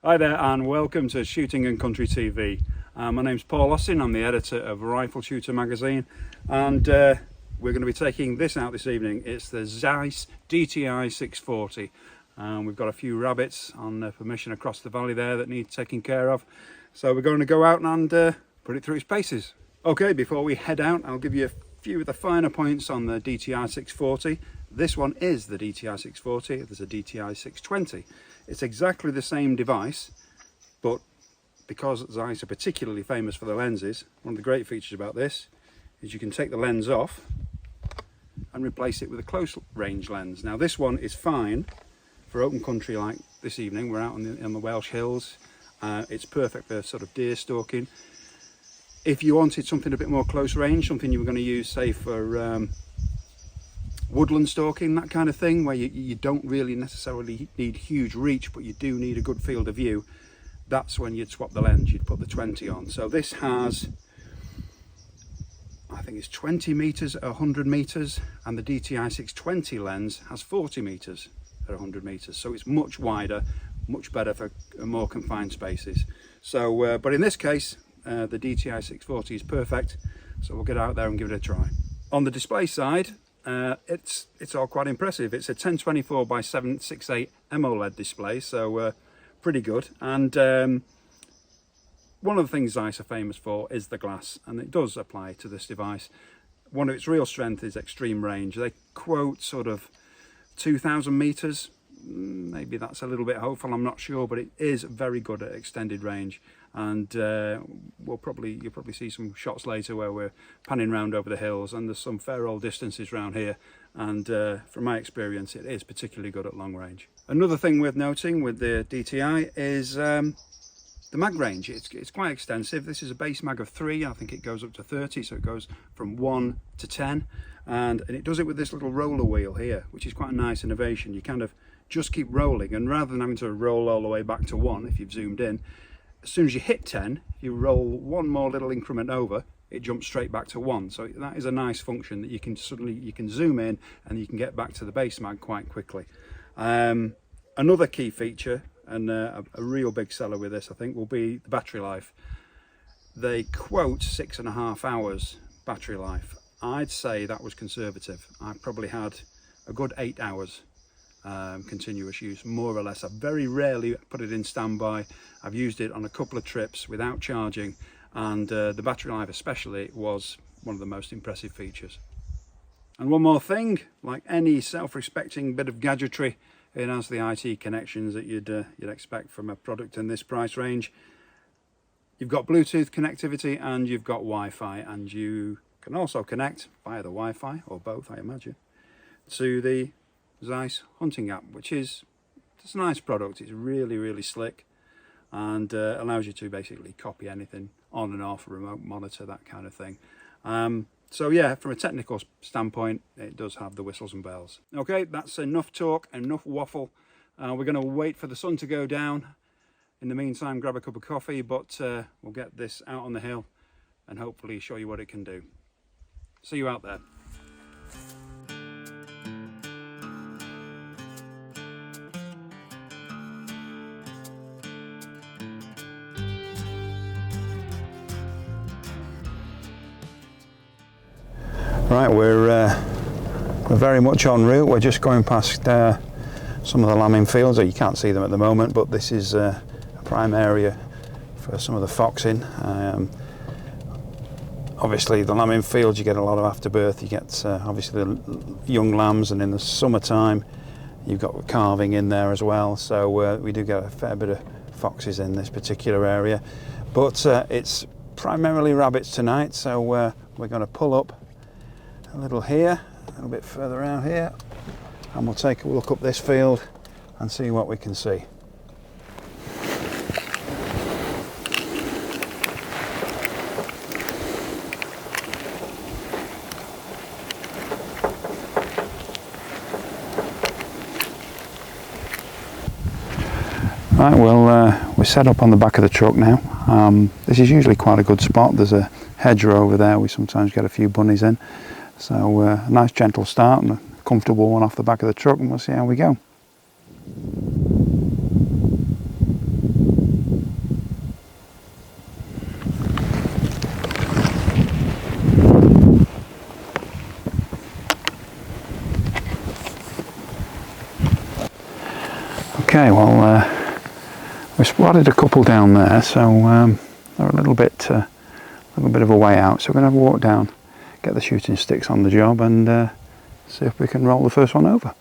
Hi there and welcome to Shooting and Country TV. My name's Paul Austin, I'm the editor of Rifle Shooter magazine, and we're going to be taking this out this evening. It's the Zeiss DTI 640. We've got a few rabbits on permission across the valley there that need taking care of. So we're going to go out and put it through its paces. Okay, before we head out, I'll give you a few of the finer points on the DTI 640. This one is the DTI 640, there's a DTI 620. It's exactly the same device, but because Zeiss are particularly famous for the lenses, one of the great features about this is you can take the lens off and replace it with a close range lens. Now this one is fine for open country like this evening. We're out on the Welsh hills. It's perfect for sort of deer stalking. If you wanted something a bit more close range, something you were going to use say for woodland stalking, that kind of thing, where you don't really necessarily need huge reach but you do need a good field of view, that's when you'd swap the lens. You'd put the 20 on. So this has, I think it's 20 meters at 100 meters, and the DTI 620 lens has 40 meters at 100 meters, so it's much wider, much better for more confined spaces. So but in this case the DTI 640 is perfect, so we'll get out there and give it a try. On the display side, it's all quite impressive. It's a 1024 by 768 AMOLED display, so pretty good. And one of the things Zeiss are famous for is the glass, and it does apply to this device. One of its real strength is extreme range. They quote sort of 2,000 meters. Maybe that's a little bit hopeful, I'm not sure, but it is very good at extended range. And you'll probably see some shots later where we're panning round over the hills, and there's some fair old distances around here, and from my experience it is particularly good at long range. Another thing worth noting with the DTI is the mag range. It's quite extensive. This is a base mag of 3, I think it goes up to 30, so it goes from 1 to 10, and it does it with this little roller wheel here, which is quite a nice innovation. You kind of just keep rolling, and rather than having to roll all the way back to 1 if you've zoomed in, as soon as you hit 10, if you roll one more little increment over, it jumps straight back to 1. So that is a nice function that you can zoom in and you can get back to the base mag quite quickly. Another key feature, and a real big seller with this I think, will be the battery life. They quote 6.5 hours battery life. I'd say that was conservative. I've probably had a good 8 hours continuous use, more or less. I've very rarely put it in standby. I've used it on a couple of trips without charging, and the battery life especially was one of the most impressive features. And one more thing, like any self-respecting bit of gadgetry, it has the IT connections that you'd expect from a product in this price range. You've got Bluetooth connectivity and you've got Wi-Fi, and you can also connect via the Wi-Fi, or both I imagine, to the Zeiss hunting app, which is a nice product. It's really slick, and allows you to basically copy anything on and off, remote monitor, that kind of thing. So yeah, from a technical standpoint, it does have the whistles and bells. Okay, that's enough talk, enough waffle. We're going to wait for the sun to go down. In the meantime, grab a cup of coffee, but we'll get this out on the hill and hopefully show you what it can do. See you out there. Right, we're very much en route. We're just going past some of the lambing fields. You can't see them at the moment, but this is a prime area for some of the foxing. Obviously the lambing fields, you get a lot of afterbirth. You get obviously the young lambs, and in the summertime you've got calving in there as well. So we do get a fair bit of foxes in this particular area, but it's primarily rabbits tonight. So we're going to pull up a little here, a little bit further out here, and we'll take a look up this field and see what we can see. Right, well, we're set up on the back of the truck now. This is usually quite a good spot. There's a hedgerow over there. We sometimes get a few bunnies in. So a nice gentle start and a comfortable one off the back of the truck, and we'll see how we go. Okay, well, we spotted a couple down there, so they're a little bit of a way out. So we're going to have a walk down, get the shooting sticks on the job, and see if we can roll the first one over.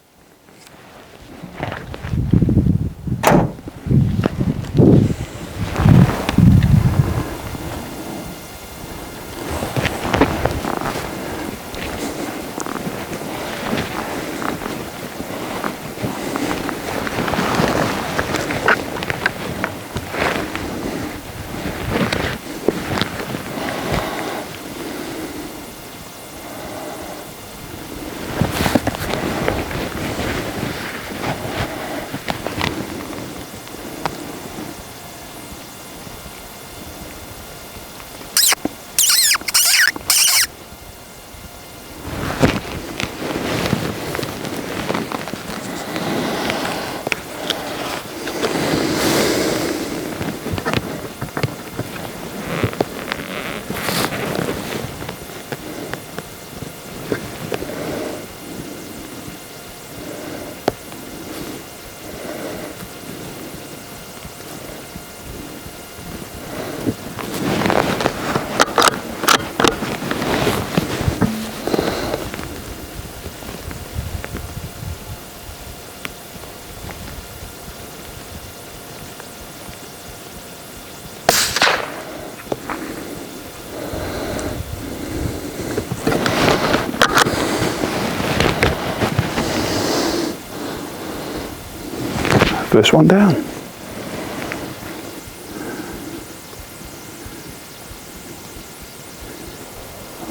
First one down.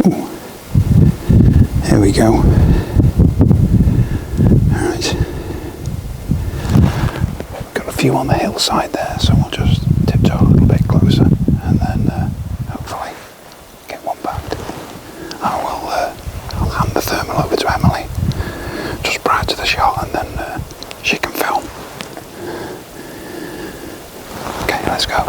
Ooh. There we go. Alright. Got a few on the hillside there, so we'll just tiptoe a little bit closer and then hopefully get one backed. I'll hand the thermal over to Emily just prior to the shot, and then she can film. Okay, let's go.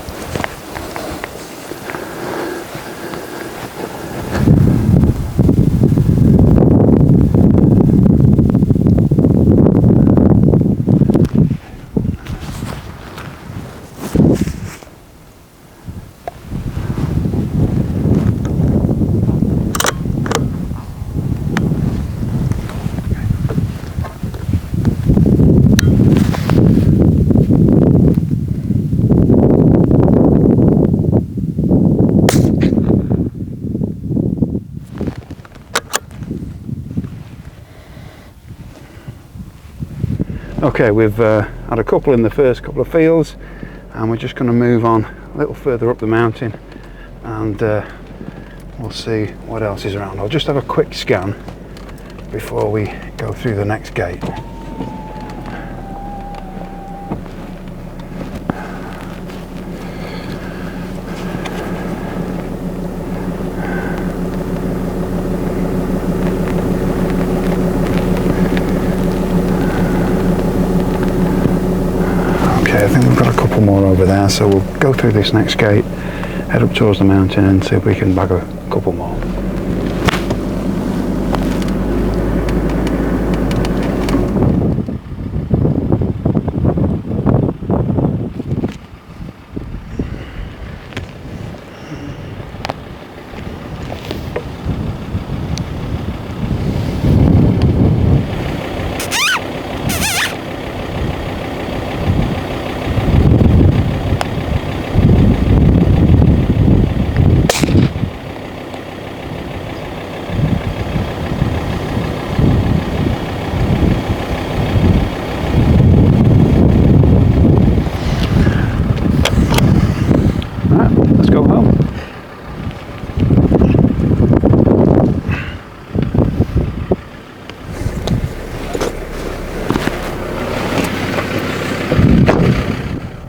Okay, we've had a couple in the first couple of fields, and we're just going to move on a little further up the mountain, and we'll see what else is around. I'll just have a quick scan before we go through the next gate. I think we've got a couple more over there, so we'll go through this next gate, head up towards the mountain, and see if we can bag a couple more.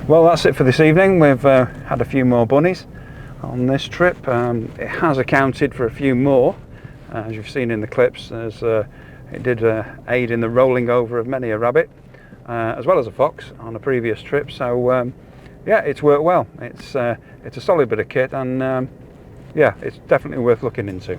Well, that's it for this evening. We've had a few more bunnies on this trip. It has accounted for a few more, as you've seen in the clips. It did aid in the rolling over of many a rabbit, as well as a fox on a previous trip. So yeah, it's worked well. It's a solid bit of kit, and yeah, it's definitely worth looking into.